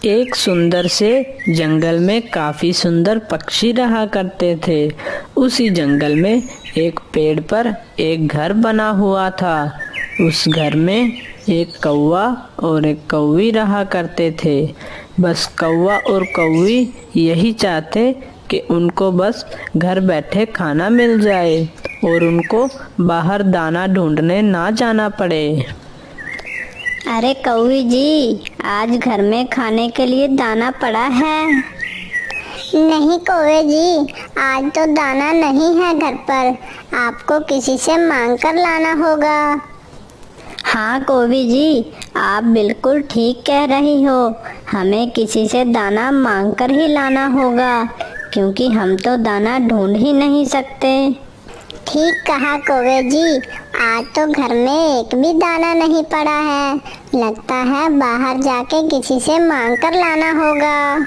एक सुंदर से जंगल में काफी सुंदर पक्षी रहा करते थे। उसी जंगल में एक पेड़ पर एक घर बना हुआ था। उस घर में एक कौवा और एक कौवी रहा करते थे। बस कौवा और कौवी यही चाहते कि उनको बस घर बैठे खाना मिल जाए और उनको बाहर दाना ढूंढने ना जाना पड़े। अरे कौवी जी, आज घर में खाने के लिए दाना पड़ा है? नहीं कौवे जी, आज तो दाना नहीं है घर पर। आपको किसी से मांग कर लाना होगा। हाँ कौवी जी, आप बिल्कुल ठीक कह रही हो। हमें किसी से दाना मांग कर ही लाना होगा, क्योंकि हम तो दाना ढूंढ ही नहीं सकते। ठीक कहा कौवे जी, आज तो घर में एक भी दाना नहीं पड़ा है। लगता है बाहर जाके किसी से मांग कर लाना होगा।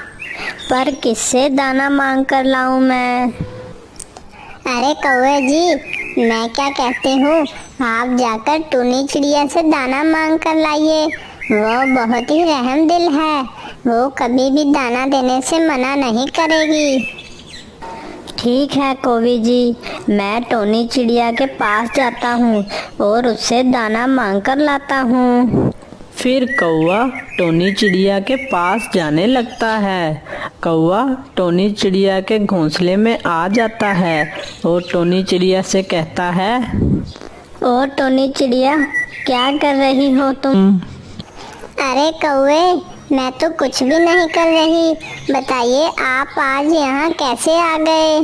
पर किससे दाना मांग कर लाऊं मैं? अरे कौवे जी, मैं क्या कहती हूँ, आप जाकर टूनी चिड़िया से दाना मांग कर लाइए। वो बहुत ही रहम दिल है, वो कभी भी दाना देने से मना नहीं करेगी। ठीक है कौवी जी, मैं टोनी चिड़िया के पास जाता हूँ और उससे दाना मांग कर लाता हूँ। फिर कौवा टोनी चिड़िया के पास जाने लगता है। कौवा टोनी चिड़िया के घोंसले में आ जाता है और टोनी चिड़िया से कहता है, और टोनी चिड़िया, क्या कर रही हो तुम? अरे कौवे, मैं तो कुछ भी नहीं कर रही। बताइए आप आज यहाँ कैसे आ गए?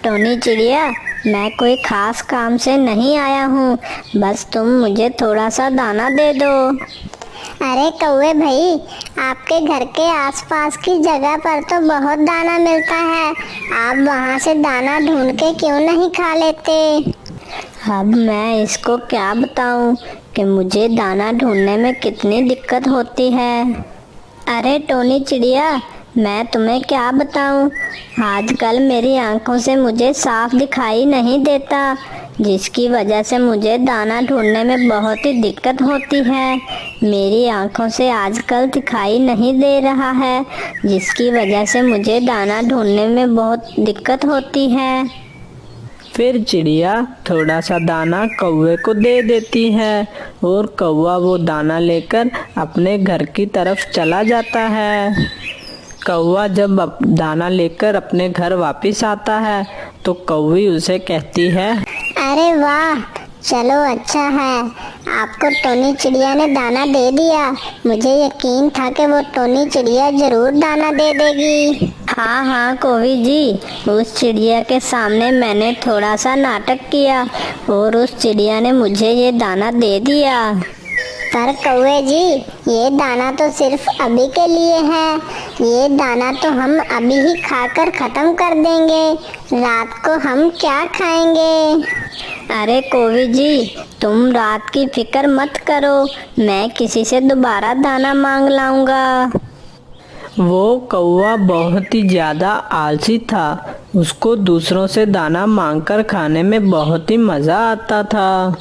टोनी चिड़िया, मैं कोई खास काम से नहीं आया हूँ, बस तुम मुझे थोड़ा सा दाना दे दो। अरे कौवे भाई, आपके घर के आसपास की जगह पर तो बहुत दाना मिलता है। आप वहाँ से दाना ढूंढ के क्यों नहीं खा लेते? अब मैं इसको क्या बताऊँ कि मुझे दाना ढूंढने में कितनी दिक्कत होती है। अरे टोनी चिड़िया, मैं तुम्हें क्या बताऊं, आजकल मेरी आंखों से मुझे साफ दिखाई नहीं देता, जिसकी वजह से मुझे दाना ढूंढने में बहुत ही दिक्कत होती है। मेरी आंखों से आजकल दिखाई नहीं दे रहा है, जिसकी वजह से मुझे दाना ढूंढने में बहुत दिक्कत होती है। फिर चिड़िया थोड़ा सा दाना कौवे को दे देती है और कौवा वो दाना लेकर अपने घर की तरफ चला जाता है। कौवा जब दाना लेकर अपने घर वापस आता है तो कौवी उसे कहती है, अरे वाह, चलो अच्छा है, आपको टोनी चिड़िया ने दाना दे दिया। मुझे यकीन था कि वो टोनी चिड़िया जरूर दाना दे देगी। हाँ हाँ कौवी जी, उस चिड़िया के सामने मैंने थोड़ा सा नाटक किया और उस चिड़िया ने मुझे ये दाना दे दिया। पर कौवे जी, ये दाना तो सिर्फ अभी के लिए है। ये दाना तो हम अभी ही खाकर खत्म कर देंगे। रात को हम क्या खाएंगे? अरे कौवी जी, तुम रात की फिक्र मत करो, मैं किसी से दोबारा दाना मांग लाऊंगा। वो कौवा बहुत ही ज्यादा आलसी था। उसको दूसरों से दाना मांगकर खाने में बहुत ही मजा आता था।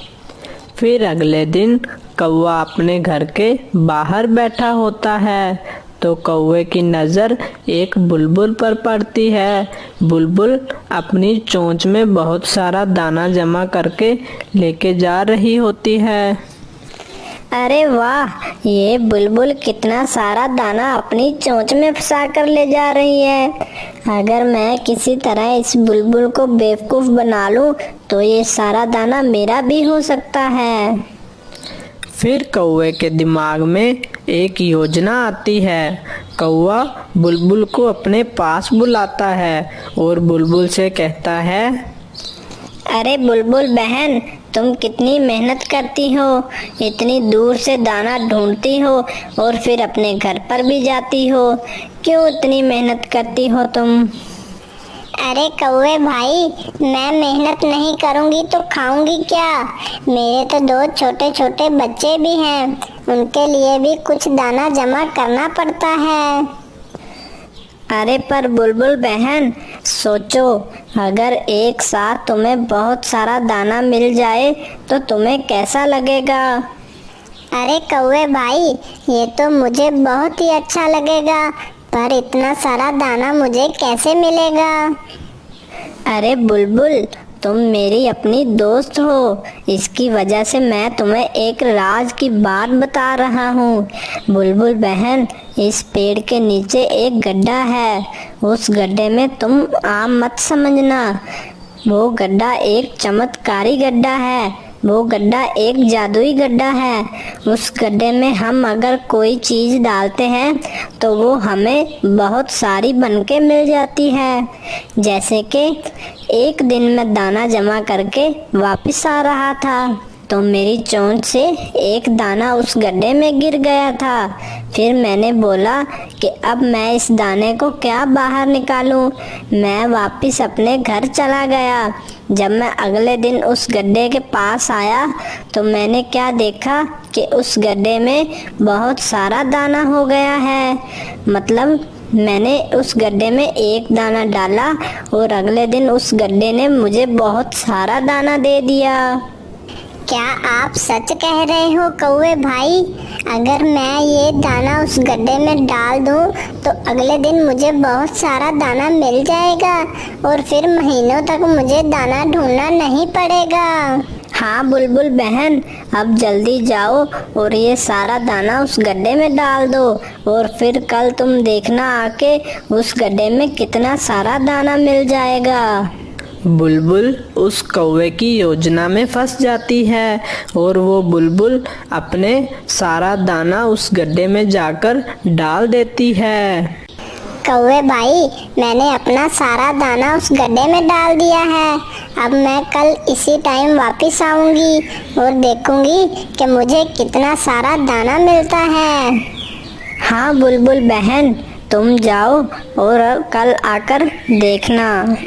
फिर अगले दिन कौवा अपने घर के बाहर बैठा होता है तो कौवे की नज़र एक बुलबुल पर पड़ती है। बुलबुल अपनी चोंच में बहुत सारा दाना जमा करके लेके जा रही होती है। अरे वाह, ये बुलबुल कितना सारा दाना अपनी चोंच में फंसा कर ले जा रही है। अगर मैं किसी तरह इस बुलबुल को बेवकूफ़ बना लूं तो ये सारा दाना मेरा भी हो सकता है। फिर कौवे के दिमाग में एक योजना आती है। कौवा बुलबुल को अपने पास बुलाता है और बुलबुल से कहता है, अरे बुलबुल बहन, तुम कितनी मेहनत करती हो, इतनी दूर से दाना ढूंढती हो और फिर अपने घर पर भी जाती हो, क्यों इतनी मेहनत करती हो तुम? अरे कौवे भाई, मैं मेहनत नहीं करूंगी तो खाऊंगी क्या? मेरे तो 2 छोटे छोटे बच्चे भी हैं, उनके लिए भी कुछ दाना जमा करना पड़ता है। अरे पर बुलबुल बहन, सोचो, अगर एक साथ तुम्हें बहुत सारा दाना मिल जाए तो तुम्हें कैसा लगेगा? अरे कौवे भाई, ये तो मुझे बहुत ही अच्छा लगेगा, पर इतना सारा दाना मुझे कैसे मिलेगा? अरे बुलबुल, तुम मेरी अपनी दोस्त हो, इसकी वजह से मैं तुम्हें एक राज की बात बता रहा हूँ। बुलबुल बहन, इस पेड़ के नीचे एक गड्ढा है, उस गड्ढे में तुम आम मत समझना। वो गड्ढा एक चमत्कारी गड्ढा है, वो गड्ढा एक जादुई गड्ढा है। उस गड्ढे में हम अगर कोई चीज़ डालते हैं तो वो हमें बहुत सारी बनके मिल जाती है। जैसे कि एक दिन मैं दाना जमा करके वापस आ रहा था तो मेरी चोंच से एक दाना उस गड्ढे में गिर गया था। फिर मैंने बोला कि अब मैं इस दाने को क्या बाहर निकालूं। मैं वापस अपने घर चला गया। जब मैं अगले दिन उस गड्ढे के पास आया तो मैंने क्या देखा कि उस गड्ढे में बहुत सारा दाना हो गया है। मतलब मैंने उस गड्ढे में एक दाना डाला और अगले दिन उस गड्ढे ने मुझे बहुत सारा दाना दे दिया। क्या आप सच कह रहे हो कौवे भाई? अगर मैं ये दाना उस गड्ढे में डाल दूं तो अगले दिन मुझे बहुत सारा दाना मिल जाएगा और फिर महीनों तक मुझे दाना ढूंढना नहीं पड़ेगा। हाँ बुलबुल बहन, अब जल्दी जाओ और ये सारा दाना उस गड्ढे में डाल दो और फिर कल तुम देखना आके उस गड्ढे में कितना सारा दाना मिल जाएगा। बुलबुल उस कौवे की योजना में फंस जाती है और वो बुलबुल अपने सारा दाना उस गड्ढे में जाकर डाल देती है। कौवे भाई, मैंने अपना सारा दाना उस गड्ढे में डाल दिया है। अब मैं कल इसी टाइम वापस आऊंगी और देखूंगी कि मुझे कितना सारा दाना मिलता है। हाँ बुलबुल बहन, तुम जाओ और कल आकर देखना।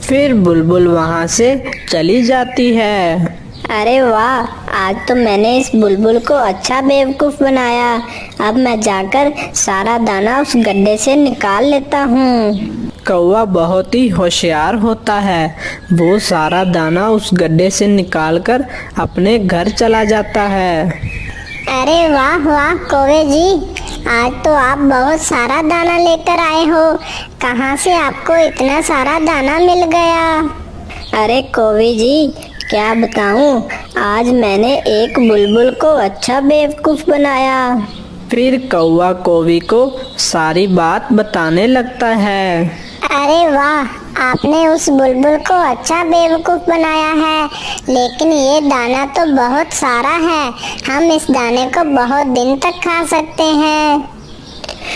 फिर बुलबुल वहाँ से चली जाती है। अरे वाह, आज तो मैंने इस बुलबुल को अच्छा बेवकूफ़ बनाया। अब मैं जाकर सारा दाना उस गड्ढे से निकाल लेता हूँ। कौवा बहुत ही होशियार होता है। वो सारा दाना उस गड्ढे से निकालकर अपने घर चला जाता है। अरे वाह वाह कौवे जी, आज तो आप बहुत सारा दाना लेकर आए हो। कहाँ से आपको इतना सारा दाना मिल गया? अरे कौवे जी, क्या बताऊँ, आज मैंने एक बुलबुल को अच्छा बेवकूफ़ बनाया। फिर कौवा कौवी को सारी बात बताने लगता है। अरे वाह, आपने उस बुलबुल को अच्छा बेवकूफ़ बनाया है, लेकिन ये दाना तो बहुत सारा है। हम इस दाने को बहुत दिन तक खा सकते हैं।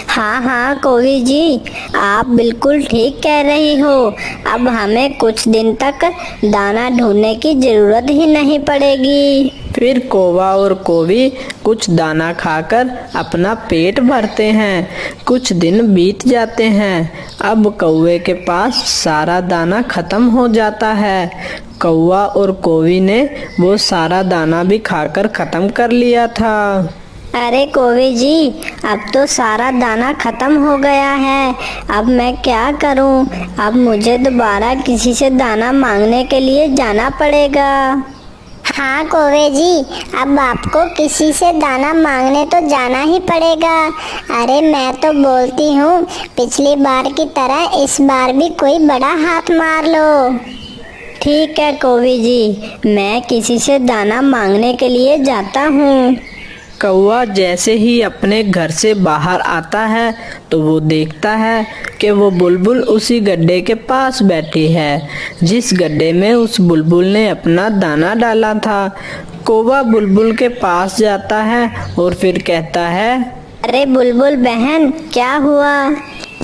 हाँ हाँ कौवी जी, आप बिल्कुल ठीक कह रही हो। अब हमें कुछ दिन तक दाना ढूंढने की ज़रूरत ही नहीं पड़ेगी। फिर कौवा और कौवी कुछ दाना खाकर अपना पेट भरते हैं। कुछ दिन बीत जाते हैं। अब कौवे के पास सारा दाना खत्म हो जाता है। कौवा और कौवी ने वो सारा दाना भी खाकर खत्म कर लिया था। अरे कौवे जी, अब तो सारा दाना खत्म हो गया है। अब मैं क्या करूं? अब मुझे दोबारा किसी से दाना मांगने के लिए जाना पड़ेगा। हाँ कौवे जी, अब आपको किसी से दाना मांगने तो जाना ही पड़ेगा। अरे मैं तो बोलती हूँ, पिछली बार की तरह इस बार भी कोई बड़ा हाथ मार लो। ठीक है कौवी जी, मैं किसी से दाना मांगने के लिए जाता हूँ। कौवा जैसे ही अपने घर से बाहर आता है तो वो देखता है कि वो बुलबुल उसी गड्ढे के पास बैठी है जिस गड्ढे में उस बुलबुल ने अपना दाना डाला था। कौवा बुलबुल के पास जाता है और फिर कहता है, अरे बुलबुल बहन, क्या हुआ?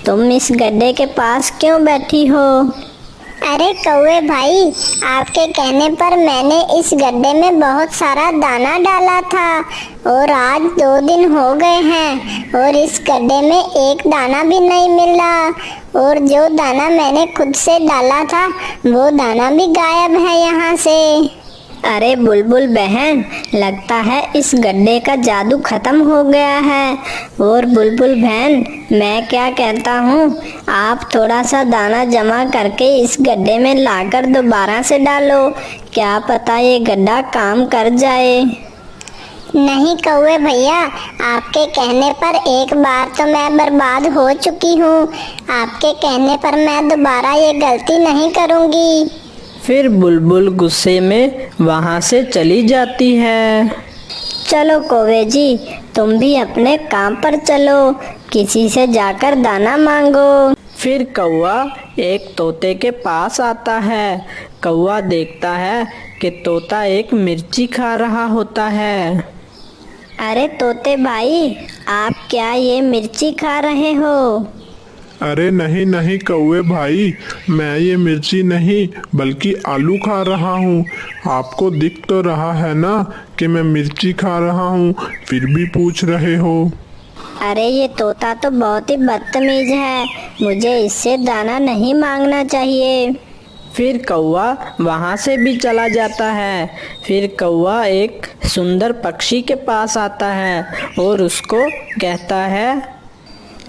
तुम इस गड्ढे के पास क्यों बैठी हो? अरे कौवे भाई, आपके कहने पर मैंने इस गड्ढे में बहुत सारा दाना डाला था और आज 2 दिन हो गए हैं और इस गड्ढे में एक दाना भी नहीं मिला और जो दाना मैंने खुद से डाला था वो दाना भी गायब है यहाँ से। अरे बुलबुल बहन, लगता है इस गड्ढे का जादू खत्म हो गया है। और बुलबुल बहन, मैं क्या कहता हूँ, आप थोड़ा सा दाना जमा करके इस गड्ढे में लाकर दोबारा से डालो। क्या पता ये गड्ढा काम कर जाए। नहीं कौवे भैया, आपके कहने पर एक बार तो मैं बर्बाद हो चुकी हूँ। आपके कहने पर मैं दोबारा ये गलती नहीं करूँगी। फिर बुलबुल गुस्से में वहाँ से चली जाती है। चलो कौवे जी, तुम भी अपने काम पर चलो, किसी से जाकर दाना मांगो। फिर कौवा एक तोते के पास आता है। कौवा देखता है कि तोता एक मिर्ची खा रहा होता है। अरे तोते भाई, आप क्या ये मिर्ची खा रहे हो? अरे नहीं नहीं कौवे भाई, मैं ये मिर्ची नहीं बल्कि आलू खा रहा हूँ। आपको दिख तो रहा है ना कि मैं मिर्ची खा रहा हूँ, फिर भी पूछ रहे हो। अरे ये तोता तो बहुत ही बदतमीज है, मुझे इससे दाना नहीं मांगना चाहिए। फिर कौवा वहाँ से भी चला जाता है। फिर कौवा एक सुंदर पक्षी के पास आता है और उसको कहता है,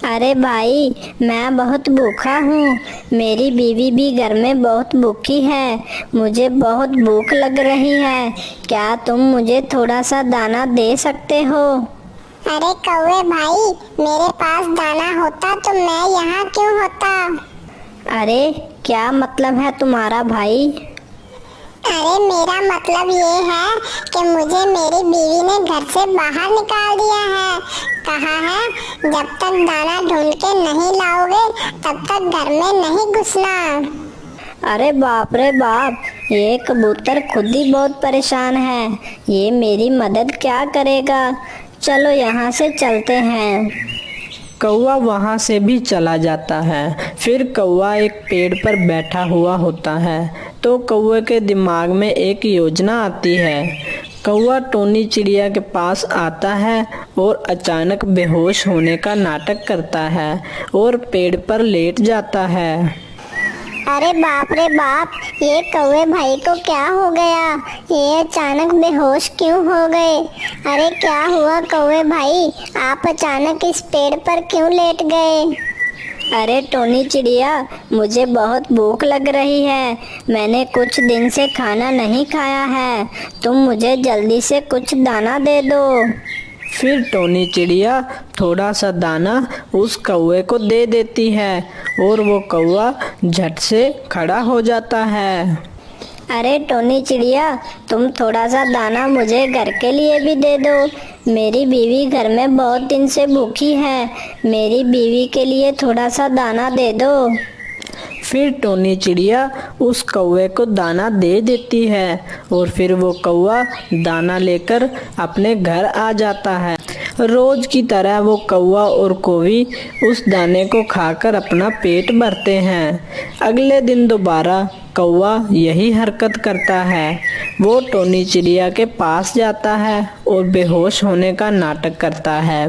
अरे भाई, मैं बहुत भूखा हूँ, मेरी बीवी भी घर में बहुत भूखी है, मुझे बहुत भूख लग रही है, क्या तुम मुझे थोड़ा सा दाना दे सकते हो? अरे कौवे भाई, मेरे पास दाना होता तो मैं यहाँ क्यों होता? अरे क्या मतलब है तुम्हारा भाई? अरे मेरा मतलब ये है कि मुझे मेरी बीवी ने घर से बाहर निकाल दिया है। कहा है जब तक दाना ढूंढ के नहीं लाओगे तब तक घर में नहीं घुसना। अरे बाप रे बाप, ये कबूतर खुद ही बहुत परेशान है, ये मेरी मदद क्या करेगा? चलो यहाँ से चलते हैं। कौवा वहाँ से भी चला जाता है। फिर कौवा एक पेड़ पर बैठा हुआ होता है तो कौवे के दिमाग में एक योजना आती है। कौवा टोनी चिड़िया के पास आता है और अचानक बेहोश होने का नाटक करता है और पेड़ पर लेट जाता है। अरे बाप रे बाप, ये कौवे भाई को क्या हो गया? ये अचानक बेहोश क्यों हो गए? अरे क्या हुआ कौवे भाई, आप अचानक इस पेड़ पर क्यों लेट गए? अरे टोनी चिड़िया, मुझे बहुत भूख लग रही है, मैंने कुछ दिन से खाना नहीं खाया है, तुम मुझे जल्दी से कुछ दाना दे दो। फिर टोनी चिड़िया थोड़ा सा दाना उस कौवे को दे देती है और वो कौवा झट से खड़ा हो जाता है। अरे टोनी चिड़िया, तुम थोड़ा सा दाना मुझे घर के लिए भी दे दो, मेरी बीवी घर में बहुत दिन से भूखी है, मेरी बीवी के लिए थोड़ा सा दाना दे दो। फिर टोनी चिड़िया उस कौवे को दाना दे देती है और फिर वो कौवा दाना लेकर अपने घर आ जाता है। रोज की तरह वो कौवा और कौवी उस दाने को खाकर अपना पेट भरते हैं। अगले दिन दोबारा कौवा यही हरकत करता है। वो टोनी चिड़िया के पास जाता है और बेहोश होने का नाटक करता है।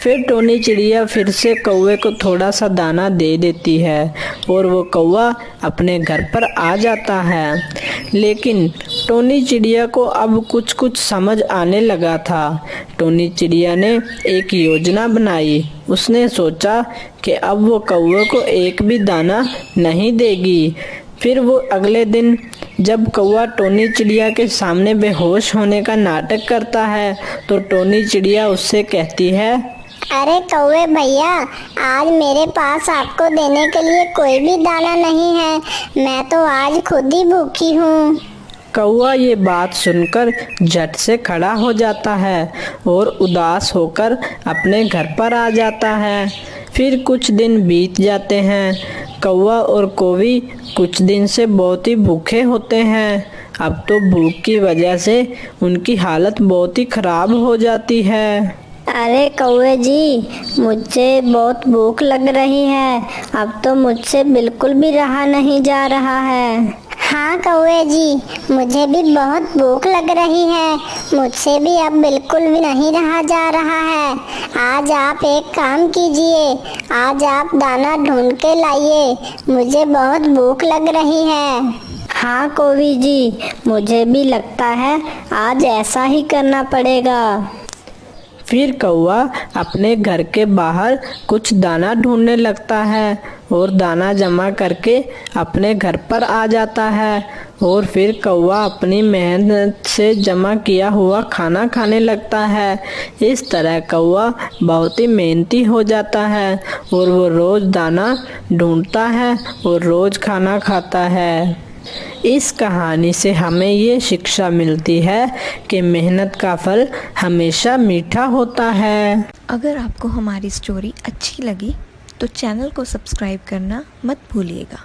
फिर टोनी चिड़िया फिर से कौवे को थोड़ा सा दाना दे देती है और वो कौवा अपने घर पर आ जाता है। लेकिन टोनी चिड़िया को अब कुछ कुछ समझ आने लगा था। टोनी चिड़िया ने एक योजना बनाई। उसने सोचा कि अब वो कौवे को एक भी दाना नहीं देगी। फिर वो अगले दिन जब कौवा टोनी चिड़िया के सामने बेहोश होने का नाटक करता है तो टोनी चिड़िया उससे कहती है, अरे कौवे भैया, आज मेरे पास आपको देने के लिए कोई भी दाना नहीं है, मैं तो आज खुद ही भूखी हूँ। कौवा ये बात सुनकर झट से खड़ा हो जाता है और उदास होकर अपने घर पर आ जाता है। फिर कुछ दिन बीत जाते हैं। कौवा और कौवी कुछ दिन से बहुत ही भूखे होते हैं। अब तो भूख की वजह से उनकी हालत बहुत ही खराब हो जाती है। अरे कौवे जी, मुझे बहुत भूख लग रही है, अब तो मुझसे बिल्कुल भी रहा नहीं जा रहा है। हाँ कौवे जी, मुझे भी बहुत भूख लग रही है, मुझसे भी अब बिल्कुल भी नहीं रहा जा रहा है। आज आप एक काम कीजिए, आज आप दाना ढूंढ के लाइए, मुझे बहुत भूख लग रही है। हाँ कौवी जी, मुझे भी लगता है आज ऐसा ही करना पड़ेगा। फिर कौवा अपने घर के बाहर कुछ दाना ढूंढने लगता है और दाना जमा करके अपने घर पर आ जाता है और फिर कौवा अपनी मेहनत से जमा किया हुआ खाना खाने लगता है। इस तरह कौवा बहुत ही मेहनती हो जाता है और वो रोज़ दाना ढूंढता है और रोज़ खाना खाता है। इस कहानी से हमें ये शिक्षा मिलती है कि मेहनत का फल हमेशा मीठा होता है। अगर आपको हमारी स्टोरी अच्छी लगी तो चैनल को सब्सक्राइब करना मत भूलिएगा।